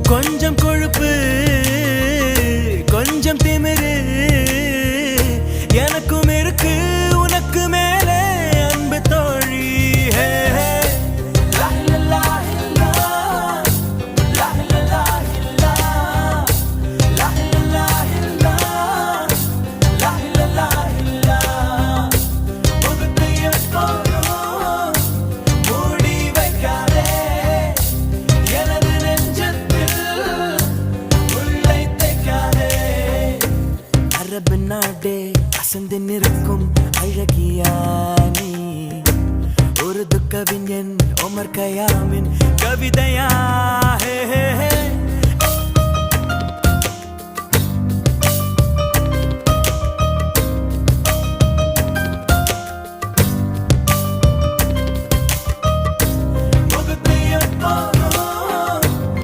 கொஞ்சம் கொழுப்பு கொஞ்சம் திமிரு எனக்கும் இருக்கு உனக்கு மேலே அன்பு தோழி. அரபு நாடே அசந்து நிற்க